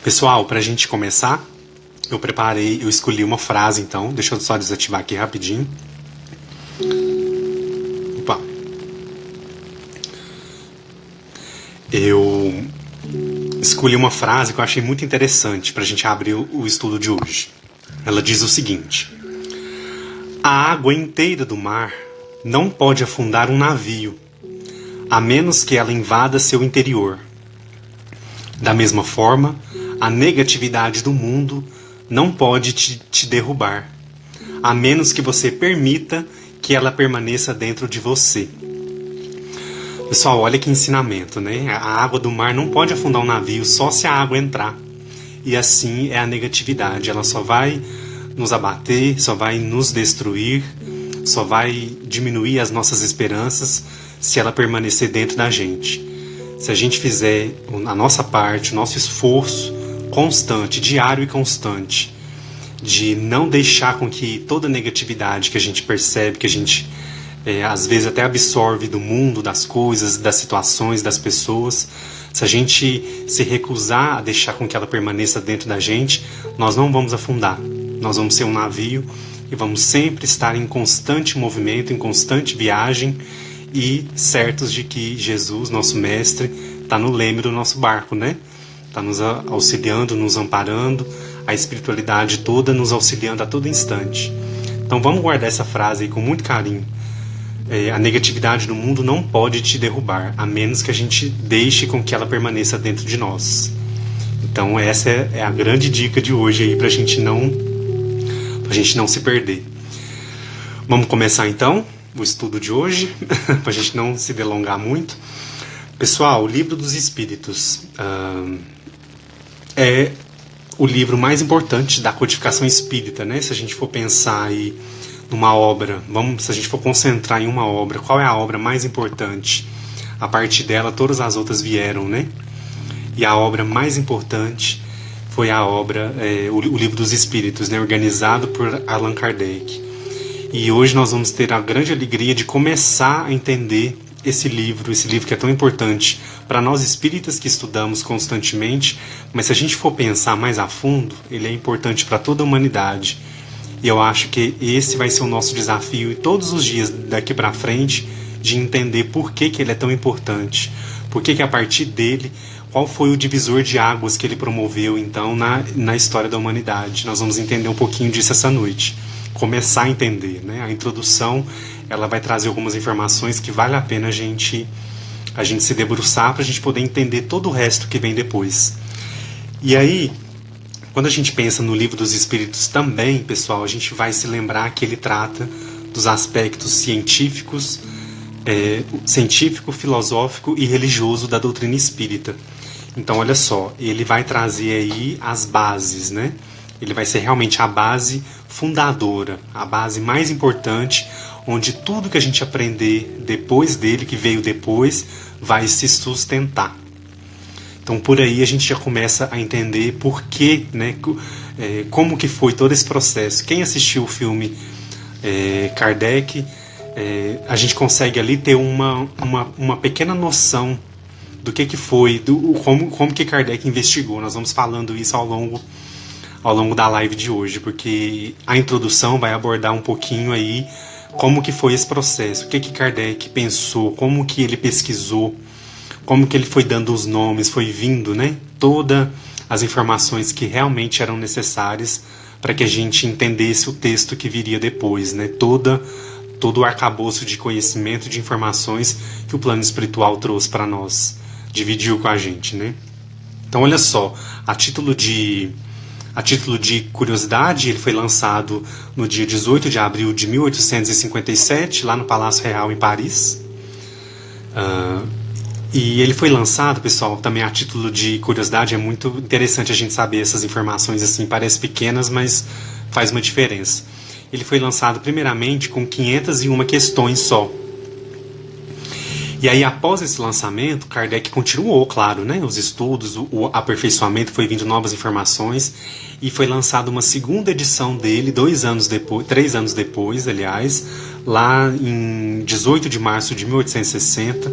Pessoal, para a gente começar, eu escolhi uma frase, então, deixa eu só desativar aqui rapidinho. Opa. Eu escolhi uma frase que eu achei muito interessante para a gente abrir o estudo de hoje. Ela diz o seguinte: a água inteira do mar não pode afundar um navio, a menos que ela invada seu interior. Da mesma forma, a negatividade do mundo não pode te derrubar, a menos que você permita que ela permaneça dentro de você. Pessoal, olha que ensinamento, né? A água do mar não pode afundar um navio só se a água entrar. E assim é a negatividade. Ela só vai nos abater, só vai nos destruir, só vai diminuir as nossas esperanças se ela permanecer dentro da gente. Se a gente fizer a nossa parte, o nosso esforço constante, diário e constante, de não deixar com que toda negatividade que a gente percebe, que a gente às vezes até absorve do mundo, das coisas, das situações, das pessoas, se a gente se recusar a deixar com que ela permaneça dentro da gente, nós não vamos afundar. Nós vamos ser um navio e vamos sempre estar em constante movimento, em constante viagem, e certos de que Jesus, nosso mestre, está no leme do nosso barco, né? Está nos auxiliando, nos amparando, a espiritualidade toda nos auxiliando a todo instante. Então vamos guardar essa frase aí com muito carinho. A negatividade do mundo não pode te derrubar, a menos que a gente deixe com que ela permaneça dentro de nós. Então essa é a grande dica de hoje aí pra gente não se perder. Vamos começar então o estudo de hoje, para a gente não se delongar muito. Pessoal, o Livro dos Espíritos é o livro mais importante da codificação espírita, né? Se a gente for pensar aí numa obra, se a gente for concentrar em uma obra, qual é a obra mais importante? A partir dela, todas as outras vieram, né? E a obra mais importante foi a obra, o Livro dos Espíritos, né? Organizado por Allan Kardec. E hoje nós vamos ter a grande alegria de começar a entender esse livro que é tão importante para nós espíritas que estudamos constantemente, mas se a gente for pensar mais a fundo, ele é importante para toda a humanidade. E eu acho que esse vai ser o nosso desafio e todos os dias daqui para frente de entender por que ele é tão importante, por que a partir dele, qual foi o divisor de águas que ele promoveu então na história da humanidade. Nós vamos entender um pouquinho disso essa noite. Começar a entender, né? A introdução ela vai trazer algumas informações que vale a pena a gente se debruçar para a gente poder entender todo o resto que vem depois. E aí, quando a gente pensa no Livro dos Espíritos também, pessoal, a gente vai se lembrar que ele trata dos aspectos científicos, científico, filosófico e religioso da doutrina espírita. Então, olha só, ele vai trazer aí as bases, né? Ele vai ser realmente a base fundadora, a base mais importante, onde tudo que a gente aprender depois dele, que veio depois, vai se sustentar. Então por aí a gente já começa a entender por que, né, como que foi todo esse processo. Quem assistiu o filme Kardec, a gente consegue ali ter uma pequena noção do que foi, como que Kardec investigou. Nós vamos falando isso ao longo da live de hoje, porque a introdução vai abordar um pouquinho aí como que foi esse processo, o que Kardec pensou, como que ele pesquisou, como que ele foi dando os nomes, foi vindo, né, todas as informações que realmente eram necessárias para que a gente entendesse o texto que viria depois, né, todo o arcabouço de conhecimento, de informações que o plano espiritual trouxe para nós, dividiu com a gente, né. Então olha só, a título de curiosidade, ele foi lançado no dia 18 de abril de 1857, lá no Palácio Real, em Paris. E ele foi lançado, pessoal, também a título de curiosidade, é muito interessante a gente saber essas informações, assim, parece pequenas, mas faz uma diferença. Ele foi lançado primeiramente com 501 questões só. E aí, após esse lançamento, Kardec continuou, claro, né, os estudos, o aperfeiçoamento, foi vindo novas informações, e foi lançada uma segunda edição dele, 3 anos depois, aliás, lá em 18 de março de 1860,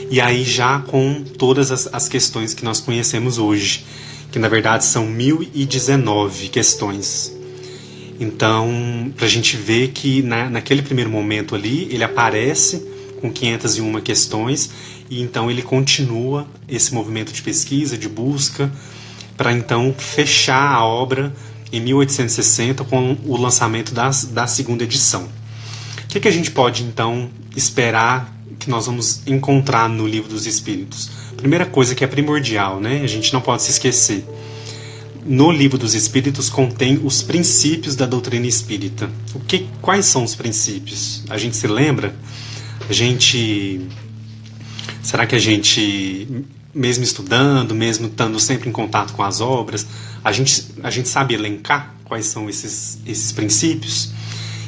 e aí já com todas as questões que nós conhecemos hoje, que na verdade são 1019 questões. Então, para a gente ver que naquele primeiro momento ali, ele aparece com 501 questões, e então ele continua esse movimento de pesquisa, de busca, para então fechar a obra em 1860 com o lançamento da segunda edição. O que a gente pode então esperar que nós vamos encontrar no Livro dos Espíritos? Primeira coisa que é primordial, né? A gente não pode se esquecer. No Livro dos Espíritos contém os princípios da doutrina espírita. Quais são os princípios? A gente se lembra? Será que a gente, mesmo estudando, mesmo estando sempre em contato com as obras, a gente sabe elencar quais são esses princípios?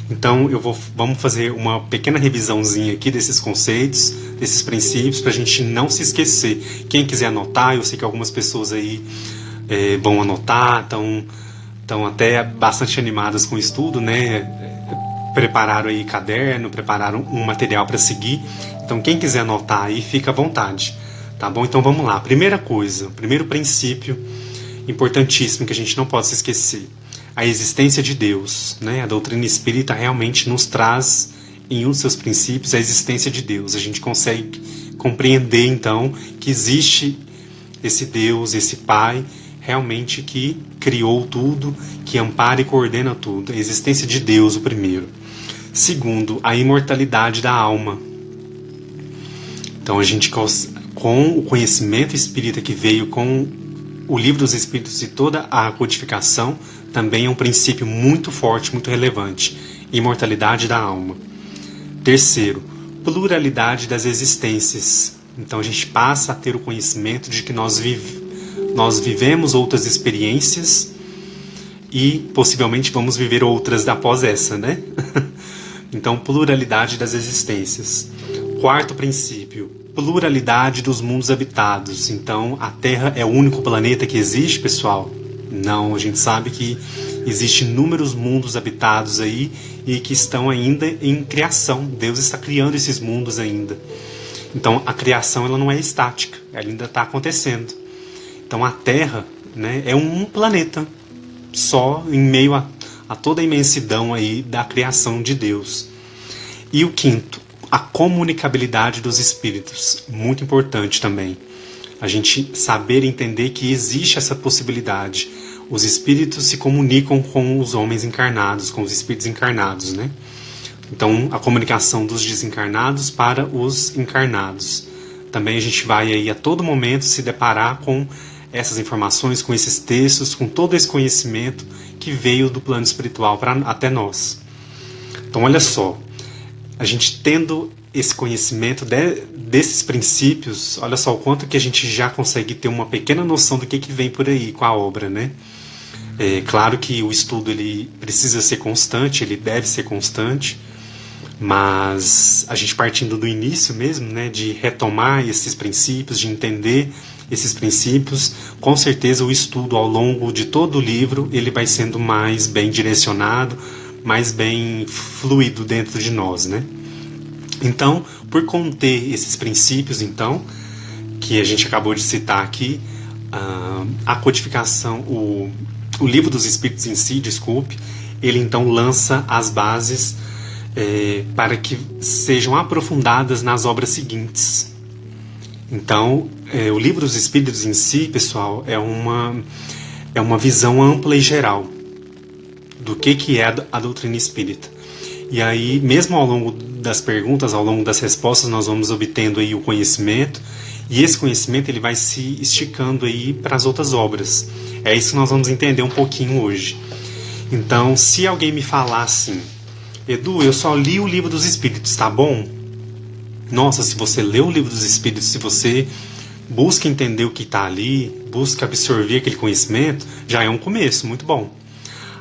Então vamos fazer uma pequena revisãozinha aqui desses conceitos, desses princípios, para a gente não se esquecer. Quem quiser anotar, eu sei que algumas pessoas aí vão anotar, estão até bastante animadas com o estudo, né? Prepararam aí caderno, prepararam um material para seguir. Então quem quiser anotar aí, fica à vontade, tá bom? Então vamos lá. Primeira coisa, primeiro princípio importantíssimo que a gente não pode se esquecer: a existência de Deus, né? A doutrina espírita realmente nos traz em um dos seus princípios a existência de Deus. A gente consegue compreender então que existe esse Deus, esse Pai, realmente que criou tudo, que ampara e coordena tudo. A existência de Deus, o primeiro. Segundo, a imortalidade da alma. Então a gente, com o conhecimento espírita que veio com o Livro dos Espíritos e toda a codificação, também é um princípio muito forte, muito relevante. Imortalidade da alma. Terceiro, pluralidade das existências. Então a gente passa a ter o conhecimento de que nós vivemos outras experiências e possivelmente vamos viver outras após essa, né? Então, pluralidade das existências. Quarto princípio, pluralidade dos mundos habitados. Então, a Terra é o único planeta que existe, pessoal? Não, a gente sabe que existem inúmeros mundos habitados aí e que estão ainda em criação. Deus está criando esses mundos ainda. Então, a criação ela não é estática, ela ainda está acontecendo. Então, a Terra, né, é um planeta só em meio a toda a imensidão aí da criação de Deus. E o quinto, a comunicabilidade dos espíritos, muito importante também. A gente saber entender que existe essa possibilidade. Os espíritos se comunicam com os homens encarnados, com os espíritos encarnados, né? Então, a comunicação dos desencarnados para os encarnados. Também a gente vai aí a todo momento se deparar com essas informações, com esses textos, com todo esse conhecimento que veio do plano espiritual até nós. Então, olha só, a gente tendo esse conhecimento desses princípios, olha só o quanto que a gente já consegue ter uma pequena noção do que vem por aí com a obra, né? É claro que o estudo ele precisa ser constante, ele deve ser constante, mas a gente partindo do início mesmo, né, de retomar esses princípios, de entender esses princípios, com certeza o estudo ao longo de todo o livro ele vai sendo mais bem direcionado, mais bem fluido dentro de nós, né? Então, por conter esses princípios, então, que a gente acabou de citar aqui, a codificação, o Livro dos Espíritos em si, desculpe, ele então lança as bases para que sejam aprofundadas nas obras seguintes. Então, o Livro dos Espíritos em si, pessoal, é uma visão ampla e geral do que é a doutrina espírita. E aí, mesmo ao longo das perguntas, ao longo das respostas, nós vamos obtendo aí o conhecimento, e esse conhecimento ele vai se esticando aí para as outras obras. É isso que nós vamos entender um pouquinho hoje. Então, se alguém me falar assim, Edu, eu só li o Livro dos Espíritos, tá bom? Nossa, se você lê o Livro dos Espíritos, se você busca entender o que está ali, busca absorver aquele conhecimento, já é um começo, muito bom.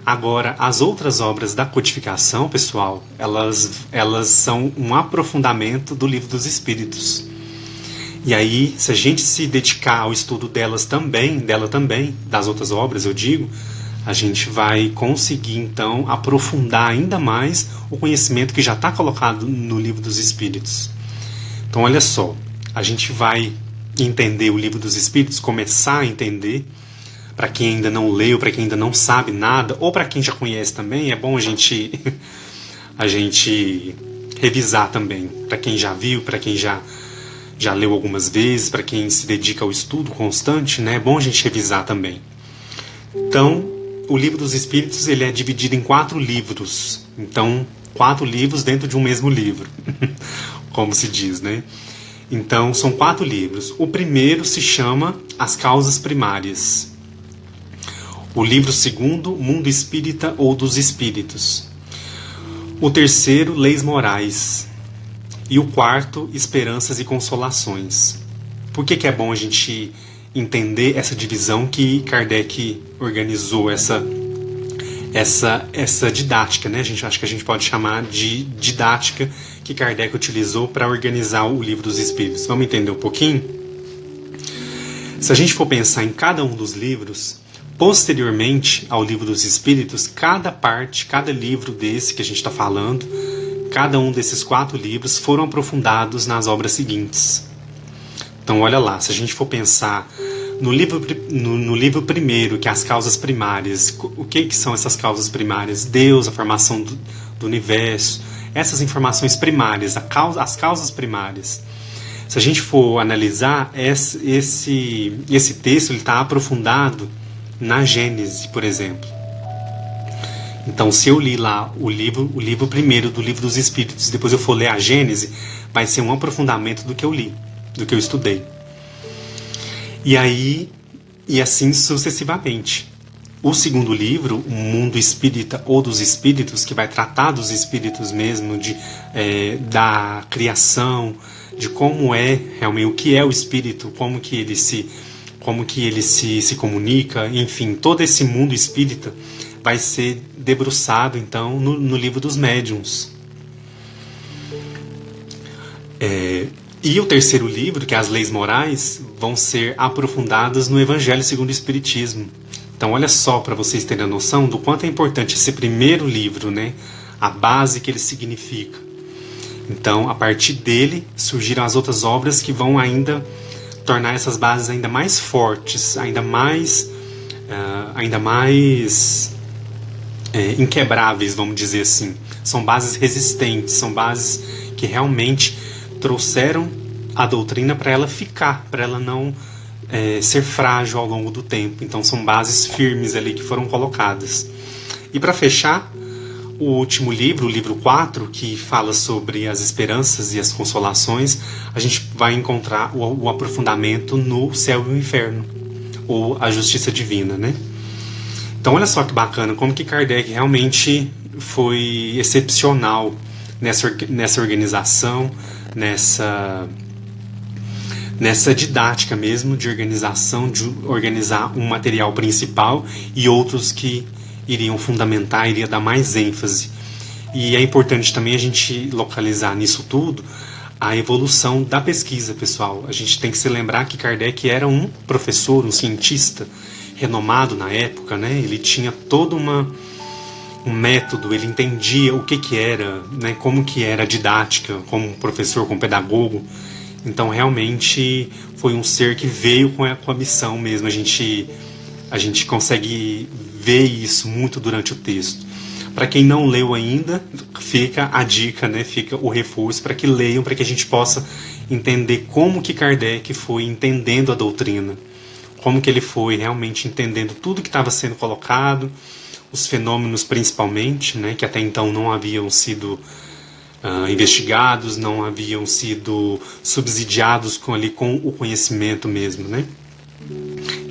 Agora, as outras obras da codificação, pessoal, elas são um aprofundamento do Livro dos Espíritos. E aí, se a gente se dedicar ao estudo dela também, das outras obras, eu digo, a gente vai conseguir, então, aprofundar ainda mais o conhecimento que já está colocado no Livro dos Espíritos. Então, olha só, a gente vai entender o Livro dos Espíritos, começar a entender, para quem ainda não leu, para quem ainda não sabe nada, ou para quem já conhece também, é bom a gente revisar também. Para quem já viu, para quem já leu algumas vezes, para quem se dedica ao estudo constante, né? É bom a gente revisar também. Então, o Livro dos Espíritos, ele é dividido em 4 livros. Então, 4 livros dentro de um mesmo livro, como se diz, né? Então, são 4 livros. O primeiro se chama As Causas Primárias. O livro segundo, Mundo Espírita ou dos Espíritos. O terceiro, Leis Morais. E o quarto, Esperanças e Consolações. Por que é bom a gente entender essa divisão que Kardec organizou, essa didática, né? Acho que a gente pode chamar de didática que Kardec utilizou para organizar o Livro dos Espíritos. Vamos entender um pouquinho? Se a gente for pensar em cada um dos livros, posteriormente ao Livro dos Espíritos, cada parte, cada livro desse que a gente está falando, cada um desses 4 livros foram aprofundados nas obras seguintes. Então, olha lá, se a gente for pensar no livro primeiro, que é as causas primárias, o que são essas causas primárias? Deus, a formação do universo, essas informações primárias, as causas primárias. Se a gente for analisar, esse texto está aprofundado na Gênese, por exemplo. Então, se eu li lá o livro primeiro do Livro dos Espíritos, depois eu for ler a Gênese, vai ser um aprofundamento do que eu li, do que eu estudei. E assim sucessivamente. O segundo livro, O Mundo Espírita ou dos Espíritos, que vai tratar dos espíritos mesmo, da criação, de como é realmente, o que é o espírito, como que ele se comunica, enfim, todo esse mundo espírita vai ser debruçado, então, no livro dos médiuns. E o terceiro livro, que é as Leis Morais, vão ser aprofundadas no Evangelho segundo o Espiritismo. Então, olha só, para vocês terem a noção do quanto é importante esse primeiro livro, né? A base que ele significa. Então, a partir dele, surgiram as outras obras que vão ainda tornar essas bases ainda mais fortes, ainda mais inquebráveis, vamos dizer assim. São bases resistentes, são bases que realmente trouxeram a doutrina para ela ficar, para ela não ser frágil ao longo do tempo. Então são bases firmes ali que foram colocadas. E para fechar, o último livro, o livro 4, que fala sobre as esperanças e as consolações, a gente vai encontrar o aprofundamento no céu e o inferno, ou a justiça divina, né? Então olha só que bacana, como que Kardec realmente foi excepcional nessa organização, nessa didática mesmo de organização, de organizar um material principal e outros que iriam fundamentar, iria dar mais ênfase. E é importante também a gente localizar nisso tudo a evolução da pesquisa, pessoal. A gente tem que se lembrar que Kardec era um professor, um cientista renomado na época, né? Ele tinha todo um método, ele entendia o que era, né? Como que era a didática, como professor, como pedagogo. Então, realmente, foi um ser que veio com a missão mesmo. A gente consegue ver isso muito durante o texto. Para quem não leu ainda, fica a dica, né? Fica o reforço para que leiam, para que a gente possa entender como que Kardec foi entendendo a doutrina, como que ele foi realmente entendendo tudo que estava sendo colocado, os fenômenos principalmente, né? Que até então não haviam sido investigados, não haviam sido subsidiados com o conhecimento mesmo, né?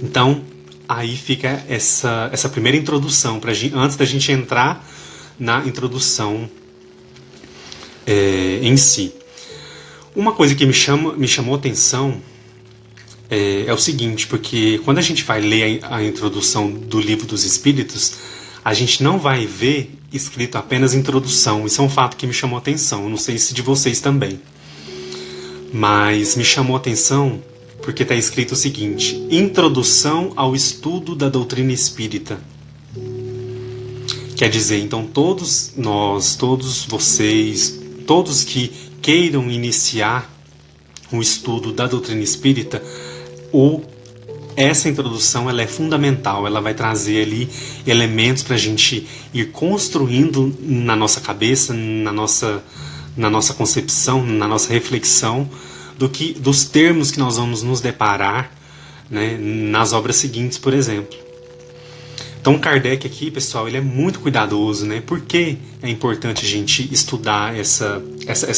Então, aí fica essa primeira introdução, antes da gente entrar na introdução em si. Uma coisa que me chamou a atenção é o seguinte, porque quando a gente vai ler a introdução do Livro dos Espíritos, a gente não vai ver escrito apenas introdução. Isso é um fato que me chamou a atenção. Eu não sei se de vocês também. Mas me chamou a atenção porque está escrito o seguinte: Introdução ao estudo da doutrina espírita. Quer dizer, então todos nós, todos vocês, todos que queiram iniciar o estudo da doutrina espírita, essa introdução ela é fundamental, ela vai trazer ali elementos para a gente ir construindo na nossa cabeça, na nossa concepção, na nossa reflexão, dos termos que nós vamos nos deparar, né, nas obras seguintes, por exemplo. Então Kardec aqui, pessoal, ele é muito cuidadoso, né? Por que é importante a gente estudar essa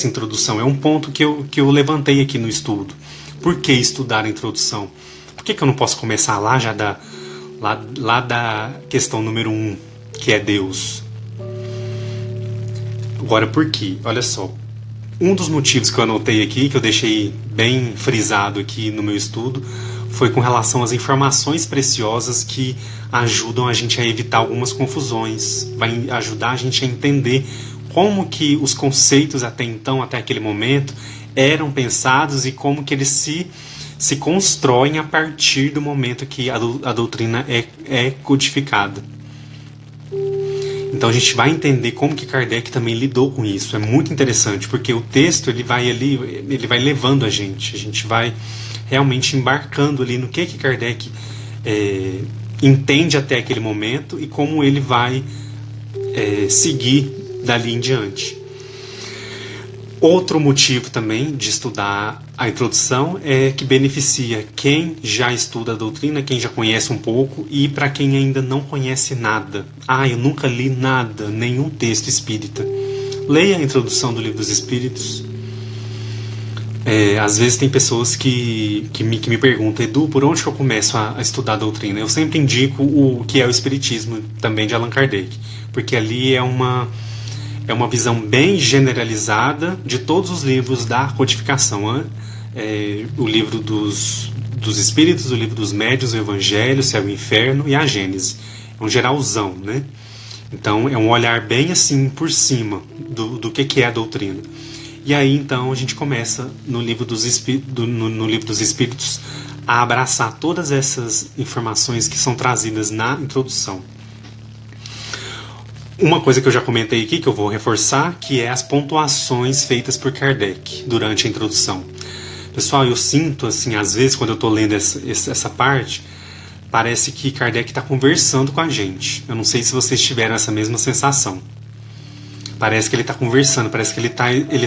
introdução? É um ponto que eu levantei aqui no estudo. Por que estudar a introdução? Por que eu não posso começar lá já lá da questão número 1, que é Deus? Agora, por quê? Olha só. Um dos motivos que eu anotei aqui, que eu deixei bem frisado aqui no meu estudo, foi com relação às informações preciosas que ajudam a gente a evitar algumas confusões, vai ajudar a gente a entender como que os conceitos até então, até aquele momento, eram pensados e como que eles se constroem a partir do momento que a doutrina é codificada. Então a gente vai entender como que Kardec também lidou com isso. É muito interessante, porque o texto ele vai levando a gente vai realmente embarcando ali no que Kardec entende até aquele momento e como ele vai seguir dali em diante. Outro motivo também de estudar a introdução é que beneficia quem já estuda a doutrina, quem já conhece um pouco, e para quem ainda não conhece nada. Eu nunca li nada, nenhum texto espírita. Leia a introdução do Livro dos Espíritos. Às vezes tem pessoas que me perguntam: Edu, por onde que eu começo a estudar a doutrina? Eu sempre indico o que é o Espiritismo, também de Allan Kardec, porque ali é uma visão bem generalizada de todos os livros da codificação. O livro dos Espíritos, o livro dos Médiuns, o Evangelho, o Céu e o Inferno e a Gênese. É um geralzão, né? Então é um olhar bem assim por cima do que é a doutrina. E aí então a gente começa no livro dos Espíritos a abraçar todas essas informações que são trazidas na introdução. Uma coisa que eu já comentei aqui, que eu vou reforçar, que é as pontuações feitas por Kardec durante a introdução. Pessoal, eu sinto, assim, às vezes, quando eu estou lendo essa parte, parece que Kardec está conversando com a gente. Eu não sei se vocês tiveram essa mesma sensação. Parece que ele está conversando, parece que ele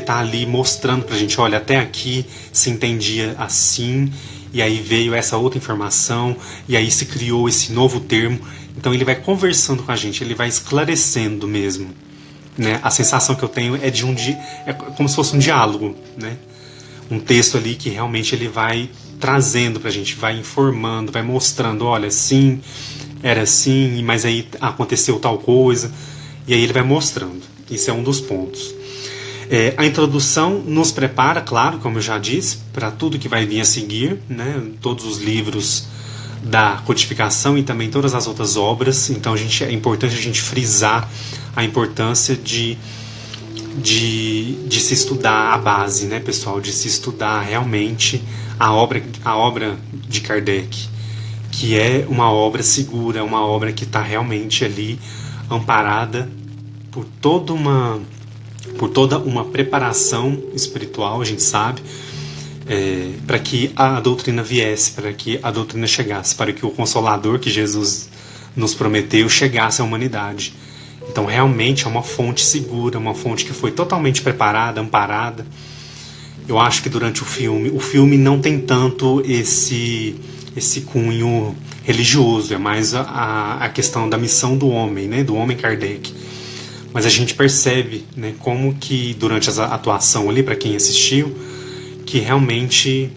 tá ali mostrando para a gente: olha, até aqui se entendia assim, e aí veio essa outra informação, e aí se criou esse novo termo. Então ele vai conversando com a gente, ele vai esclarecendo mesmo, né? A sensação que eu tenho é como se fosse um diálogo, né? Um texto ali que realmente ele vai trazendo pra gente, vai informando, vai mostrando: olha, sim, era assim, mas aí aconteceu tal coisa, e aí ele vai mostrando. Isso é um dos pontos. A introdução nos prepara, claro, como eu já disse, para tudo que vai vir a seguir, né? Todos os livros da codificação e também todas as outras obras. Então é importante a gente frisar a importância de se estudar a base, né, pessoal? De se estudar realmente a obra de Kardec, que é uma obra segura, uma obra que está realmente ali amparada por toda uma preparação espiritual, a gente sabe, para que a doutrina viesse, para que a doutrina chegasse, para que o Consolador que Jesus nos prometeu chegasse à humanidade. Então realmente é uma fonte segura, uma fonte que foi totalmente preparada, amparada. Eu acho que durante o filme não tem tanto esse cunho religioso, é mais a questão da missão do homem, né, do homem Kardec. Mas a gente percebe, né, como que durante a atuação ali, para quem assistiu, que realmente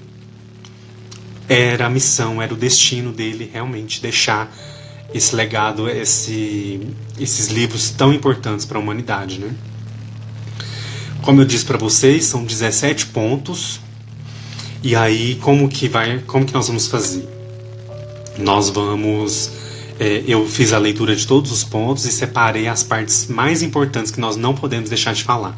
era a missão, era o destino dele realmente deixar esse legado, esses livros tão importantes para a humanidade, né? Como eu disse para vocês, são 17 pontos. E aí, como que nós vamos fazer? Nós vamos... eu fiz a leitura de todos os pontos e separei as partes mais importantes que nós não podemos deixar de falar.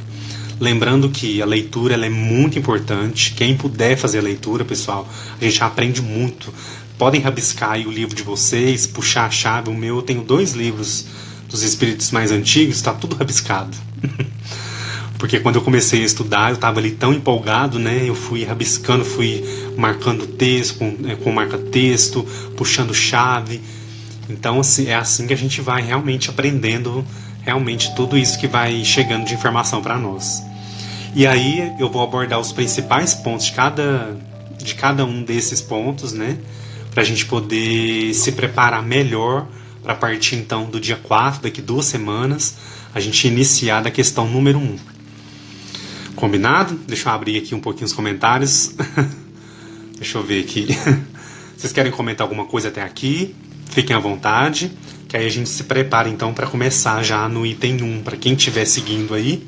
Lembrando que a leitura ela é muito importante. Quem puder fazer a leitura, pessoal, a gente aprende muito. Podem rabiscar aí o livro de vocês, puxar a chave. O meu, eu tenho 2 livros dos espíritos mais antigos, está tudo rabiscado. porque quando eu comecei a estudar, eu estava ali tão empolgado, né? Eu fui rabiscando, fui marcando texto com marca-texto, puxando chave. Então, assim, é assim que a gente vai realmente aprendendo realmente tudo isso que vai chegando de informação para nós. E aí eu vou abordar os principais pontos de cada um desses pontos, né? Para a gente poder se preparar melhor para partir então do dia 4, daqui 2 semanas, a gente iniciar da questão número 1. Combinado? Deixa eu abrir aqui um pouquinho os comentários. Deixa eu ver aqui. Vocês querem comentar alguma coisa até aqui? Fiquem à vontade, que aí a gente se prepara então para começar já no item 1. Para quem estiver seguindo aí,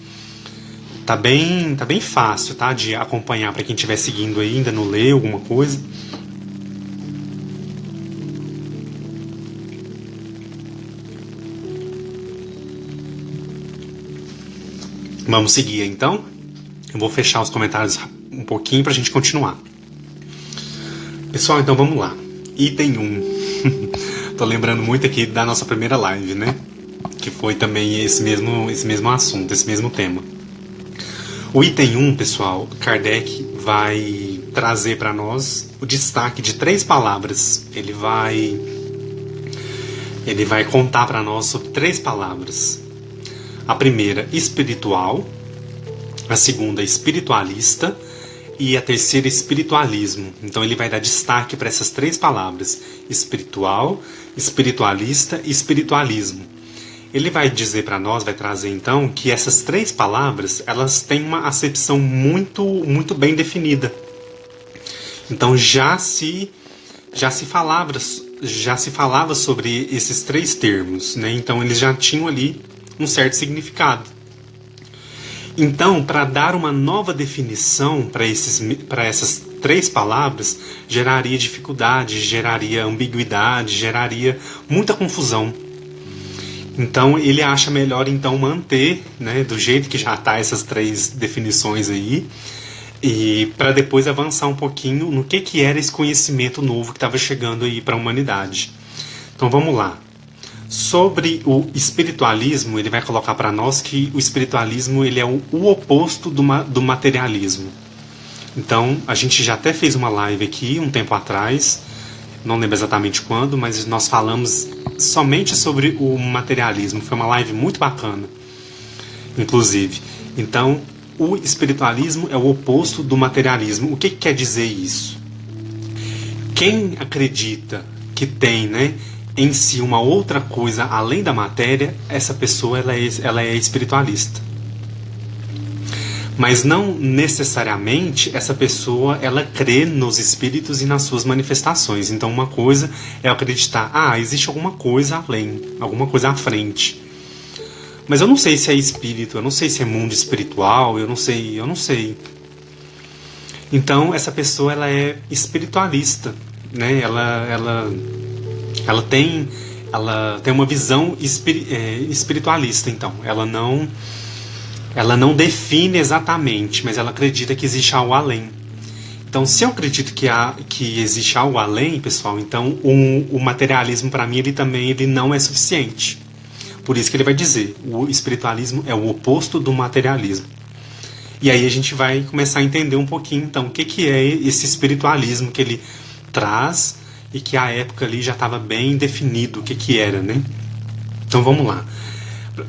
tá bem fácil, tá? De acompanhar para quem estiver seguindo aí, ainda não leu alguma coisa. Vamos seguir então. Eu vou fechar os comentários um pouquinho para a gente continuar. Pessoal, então vamos lá. Item 1. Tô lembrando muito aqui da nossa primeira live, né? Que foi também esse mesmo assunto, esse mesmo tema. O item 1, pessoal, Kardec vai trazer para nós o destaque de 3 palavras. Ele vai contar para nós sobre 3 palavras. A primeira, espiritual. A segunda, espiritualista. E a terceira, espiritualismo. Então ele vai dar destaque para essas 3 palavras: espiritual, espiritualista e espiritualismo. Ele vai dizer para nós, vai trazer então, que essas 3 palavras, elas têm uma acepção muito bem definida. Então já se falava sobre esses 3 termos, né? Então eles já tinham ali um certo significado. Então, para dar uma nova definição para essas 3 palavras, geraria dificuldade, geraria ambiguidade, geraria muita confusão. Então, ele acha melhor então manter, né, do jeito que já está essas 3 definições aí, e para depois avançar um pouquinho no que era esse conhecimento novo que estava chegando aí para a humanidade. Então, vamos lá. Sobre o espiritualismo, ele vai colocar para nós que o espiritualismo ele é o oposto do materialismo. Então, a gente já até fez uma live aqui um tempo atrás, não lembro exatamente quando, mas nós falamos somente sobre o materialismo. Foi uma live muito bacana, inclusive. Então, o espiritualismo é o oposto do materialismo. O que quer dizer isso? Quem acredita que tem, né, em si uma outra coisa além da matéria, essa pessoa ela é espiritualista. Mas não necessariamente essa pessoa ela crê nos espíritos e nas suas manifestações. Então uma coisa é acreditar, existe alguma coisa além, alguma coisa à frente. Mas eu não sei se é espírito, eu não sei se é mundo espiritual, eu não sei. Então essa pessoa ela é espiritualista, né? Ela tem uma visão espiritualista, então. Ela não define exatamente, mas ela acredita que existe algo além. Então, se eu acredito que existe algo além, pessoal, então o materialismo, para mim, ele não é suficiente. Por isso que ele vai dizer, o espiritualismo é o oposto do materialismo. E aí a gente vai começar a entender um pouquinho, então, o que é esse espiritualismo que ele traz e que à época ali já estava bem definido o que era, né? Então vamos lá.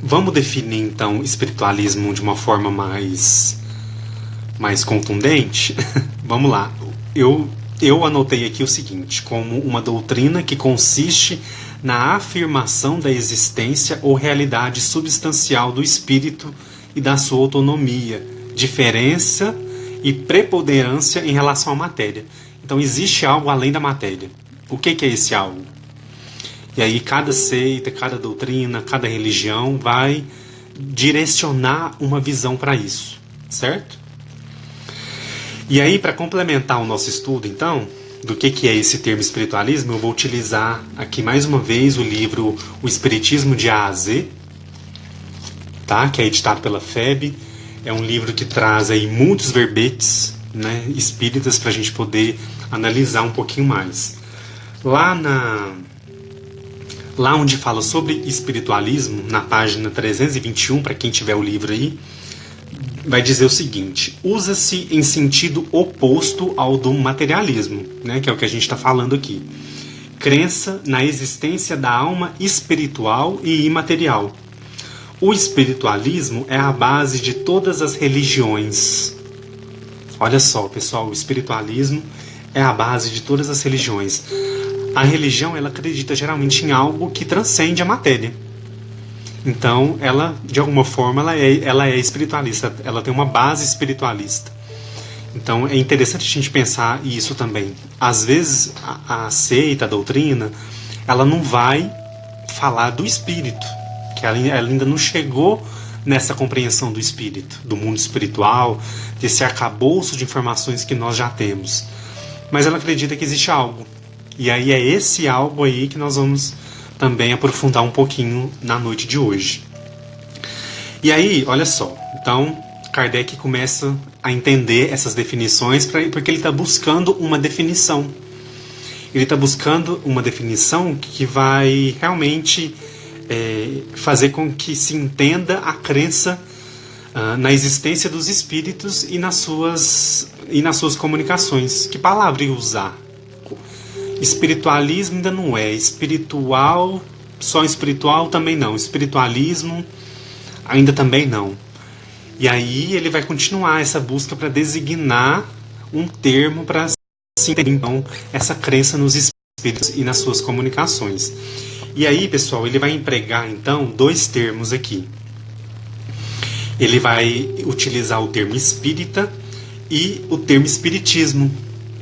Vamos definir então espiritualismo de uma forma mais contundente? Vamos lá. Eu anotei aqui o seguinte, como uma doutrina que consiste na afirmação da existência ou realidade substancial do espírito e da sua autonomia, diferença e preponderância em relação à matéria. Então existe algo além da matéria. O que é esse algo? E aí cada seita, cada doutrina, cada religião vai direcionar uma visão para isso, certo? E aí, para complementar o nosso estudo, então, do que é esse termo espiritualismo, eu vou utilizar aqui mais uma vez o livro O Espiritismo de A a Z, tá? Que é editado pela FEB. É um livro que traz aí muitos verbetes, né, espíritas para a gente poder analisar um pouquinho mais. Lá onde fala sobre espiritualismo, na página 321, para quem tiver o livro aí, vai dizer o seguinte: usa-se em sentido oposto ao do materialismo, né, que é o que a gente está falando aqui. Crença na existência da alma espiritual e imaterial. O espiritualismo é a base de todas as religiões. Olha só, pessoal, o espiritualismo é a base de todas as religiões. A religião, ela acredita geralmente em algo que transcende a matéria. Então, ela, de alguma forma, ela é espiritualista. Ela tem uma base espiritualista. Então, é interessante a gente pensar isso também. Às vezes, a seita, a doutrina, ela não vai falar do espírito, que ela ainda não chegou nessa compreensão do espírito, do mundo espiritual, desse arcabouço de informações que nós já temos. Mas ela acredita que existe algo. E aí é esse algo aí que nós vamos também aprofundar um pouquinho na noite de hoje. E aí, olha só, então Kardec começa a entender essas definições porque ele está buscando uma definição. Ele está buscando uma definição que vai realmente fazer com que se entenda a crença na existência dos espíritos e nas suas comunicações. Que palavra ia usar? Espiritualismo ainda não é. Espiritual, só espiritual também não. Espiritualismo ainda também não. E aí ele vai continuar essa busca para designar um termo para se entender, então, essa crença nos espíritos e nas suas comunicações. E aí, pessoal, ele vai empregar, então, dois termos aqui. Ele vai utilizar o termo espírita e o termo espiritismo.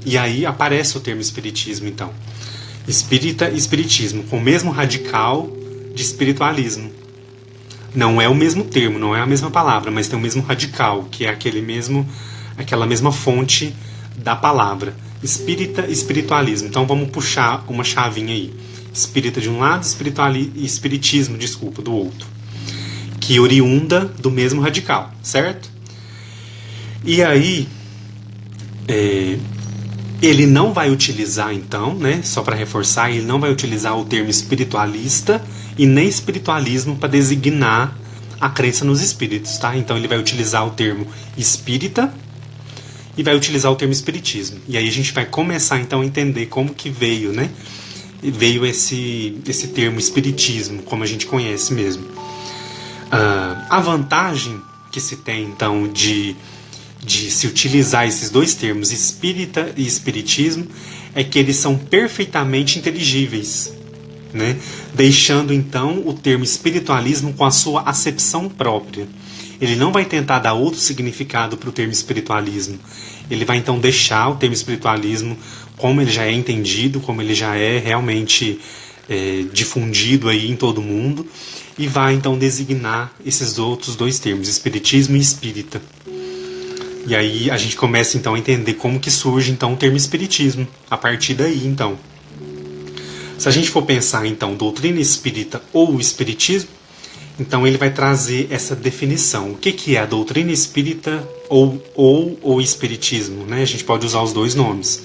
E aí aparece o termo espiritismo, então. Espírita e espiritismo, com o mesmo radical de espiritualismo. Não é o mesmo termo, não é a mesma palavra, mas tem o mesmo radical, que é aquela mesma fonte da palavra. Espírita e espiritualismo. Então vamos puxar uma chavinha aí. Espírita de um lado, espiritismo, do outro. Que oriunda do mesmo radical, certo? E aí, ele não vai utilizar, então, né, só para reforçar, ele não vai utilizar o termo espiritualista e nem espiritualismo para designar a crença nos espíritos, tá? Então ele vai utilizar o termo espírita e vai utilizar o termo espiritismo. E aí a gente vai começar, então, a entender como que veio, né? Veio esse termo espiritismo, como a gente conhece mesmo. A vantagem que se tem, então, de se utilizar esses dois termos, espírita e espiritismo, é que eles são perfeitamente inteligíveis, né? Deixando, então, o termo espiritualismo com a sua acepção própria. Ele não vai tentar dar outro significado para o termo espiritualismo. Ele vai, então, deixar o termo espiritualismo como ele já é entendido, como ele já é realmente difundido aí em todo mundo, e vai, então, designar esses outros dois termos, espiritismo e espírita. E aí a gente começa, então, a entender como que surge, então, o termo espiritismo. A partir daí, então. Se a gente for pensar, então, doutrina espírita ou espiritismo, então ele vai trazer essa definição. O que é a doutrina espírita ou espiritismo, né? A gente pode usar os dois nomes.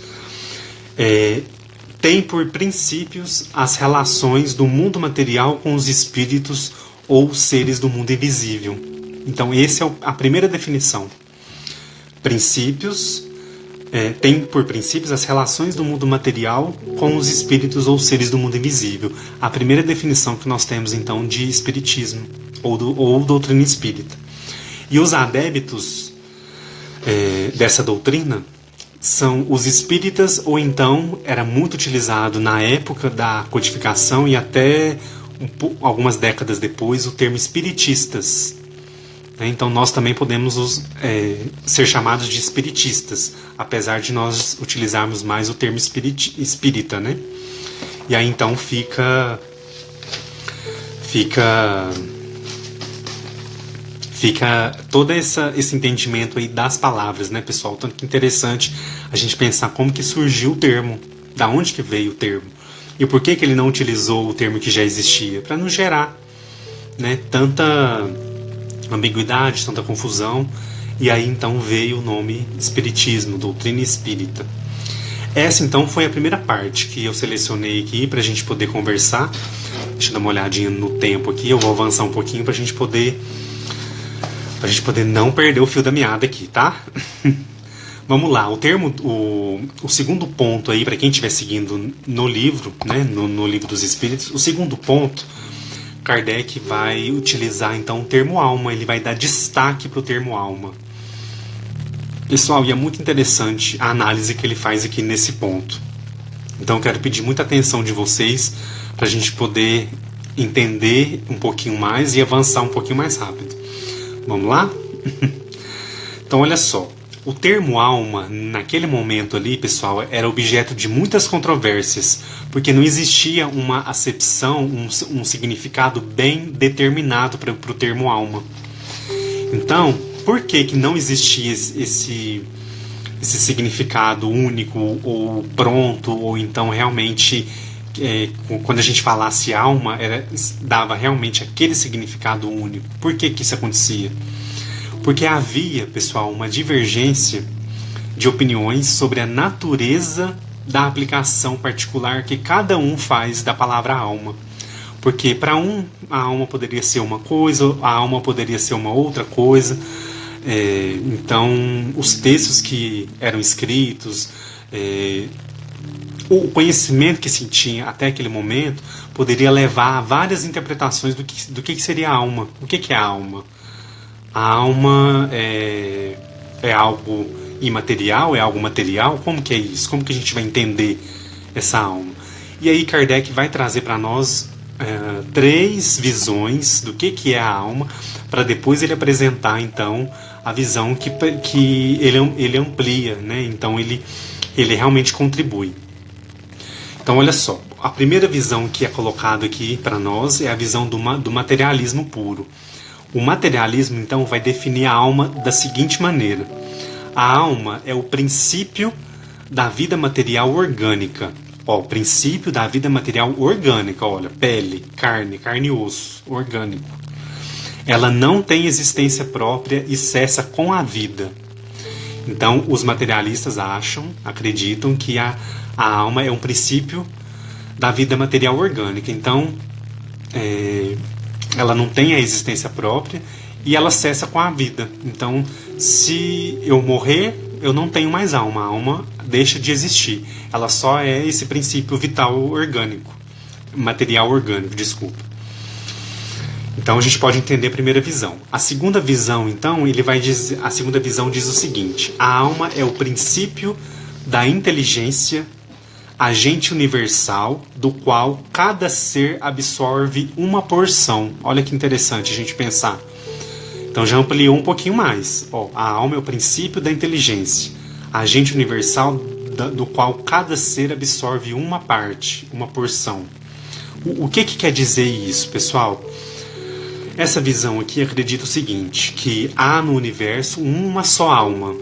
Tem por princípios as relações do mundo material com os espíritos ou seres do mundo invisível. Então, essa é a primeira definição. Princípios, tem por princípios as relações do mundo material com os espíritos ou seres do mundo invisível. A primeira definição que nós temos, então, de espiritismo ou doutrina espírita. E os adeptos dessa doutrina são os espíritas, ou então era muito utilizado na época da codificação e até algumas décadas depois o termo espiritistas. Então nós também podemos ser chamados de espiritistas, apesar de nós utilizarmos mais o termo espírita, né? E aí então fica todo esse entendimento aí das palavras, né, pessoal? Tanto que interessante a gente pensar como que surgiu o termo, da onde que veio o termo, e por que ele não utilizou o termo que já existia, para não gerar, né, tanta ambiguidade, tanta confusão. E aí então veio o nome espiritismo, doutrina espírita. Essa então foi a primeira parte que eu selecionei aqui para a gente poder conversar. Deixa eu dar uma olhadinha no tempo aqui, eu vou avançar um pouquinho para a gente poder Pra gente poder não perder o fio da meada aqui, tá? Vamos lá, o segundo ponto aí, para quem estiver seguindo no livro, né, no Livro dos Espíritos, o segundo ponto, Kardec vai utilizar então o termo alma, ele vai dar destaque para o termo alma. Pessoal, e é muito interessante a análise que ele faz aqui nesse ponto. Então eu quero pedir muita atenção de vocês para a gente poder entender um pouquinho mais e avançar um pouquinho mais rápido. Vamos lá? Então olha só. O termo alma, naquele momento ali, pessoal, era objeto de muitas controvérsias, porque não existia uma acepção, um significado bem determinado para o termo alma. Então, por que não existia esse significado único ou pronto, ou então realmente, quando a gente falasse alma, dava realmente aquele significado único? Por que isso acontecia? Porque havia, pessoal, uma divergência de opiniões sobre a natureza da aplicação particular que cada um faz da palavra alma. Porque para um, a alma poderia ser uma coisa, a alma poderia ser uma outra coisa. Então, os textos que eram escritos, o conhecimento que se tinha até aquele momento, poderia levar a várias interpretações do que seria a alma. O que é a alma? A alma é algo imaterial? É algo material? Como que é isso? Como que a gente vai entender essa alma? E aí Kardec vai trazer para nós 3 visões do que é a alma, para depois ele apresentar então a visão que ele amplia, né? Então ele realmente contribui. Então olha só, a primeira visão que é colocada aqui para nós é a visão do materialismo puro. O materialismo, então, vai definir a alma da seguinte maneira. A alma é o princípio da vida material orgânica. O princípio da vida material orgânica, olha, pele, carne e osso, orgânico. Ela não tem existência própria e cessa com a vida. Então, os materialistas acreditam que a alma é um princípio da vida material orgânica. Então, ela não tem a existência própria e ela cessa com a vida. Então, se eu morrer, eu não tenho mais alma. A alma deixa de existir. Ela só é esse princípio vital orgânico. Material orgânico, desculpa. Então, a gente pode entender a primeira visão. A segunda visão, então, a segunda visão diz o seguinte: a alma é o princípio da inteligência, agente universal, do qual cada ser absorve uma porção. Olha que interessante a gente pensar. Então já ampliou um pouquinho mais. A alma é o princípio da inteligência, agente universal do qual cada ser absorve uma parte, uma porção. O que quer dizer isso, pessoal? Essa visão aqui acredita o seguinte, que há no universo uma só alma.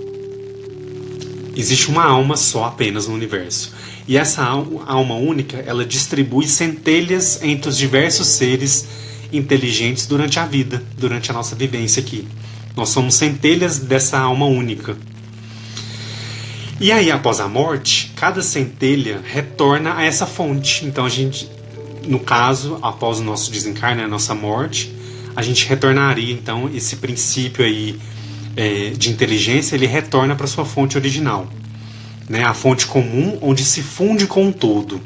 Existe uma alma só apenas no universo. E essa alma única, ela distribui centelhas entre os diversos seres inteligentes durante a vida, durante a nossa vivência aqui. Nós somos centelhas dessa alma única. E aí, após a morte, cada centelha retorna a essa fonte. Então, a gente, no caso, após o nosso desencarne, a nossa morte, a gente retornaria, então, esse princípio aí de inteligência, ele retorna para sua fonte original. Né, a fonte comum, onde se funde com o todo.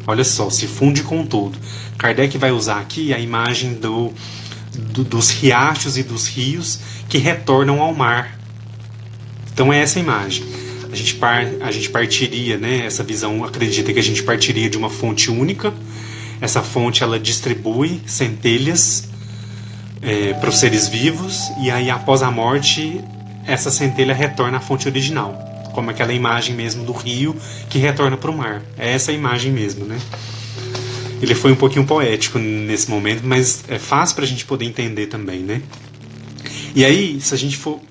Olha só, se funde com o todo. Kardec vai usar aqui a imagem dos riachos e dos rios que retornam ao mar. Então é essa imagem. A gente partiria, né, essa visão acredita que a gente partiria de uma fonte única. Essa fonte ela distribui centelhas para os seres vivos, e aí após a morte essa centelha retorna à fonte original. Como aquela imagem mesmo do rio que retorna para o mar. É essa imagem mesmo, né? Ele foi um pouquinho poético nesse momento, mas é fácil para a gente poder entender também, né? E aí, se a gente for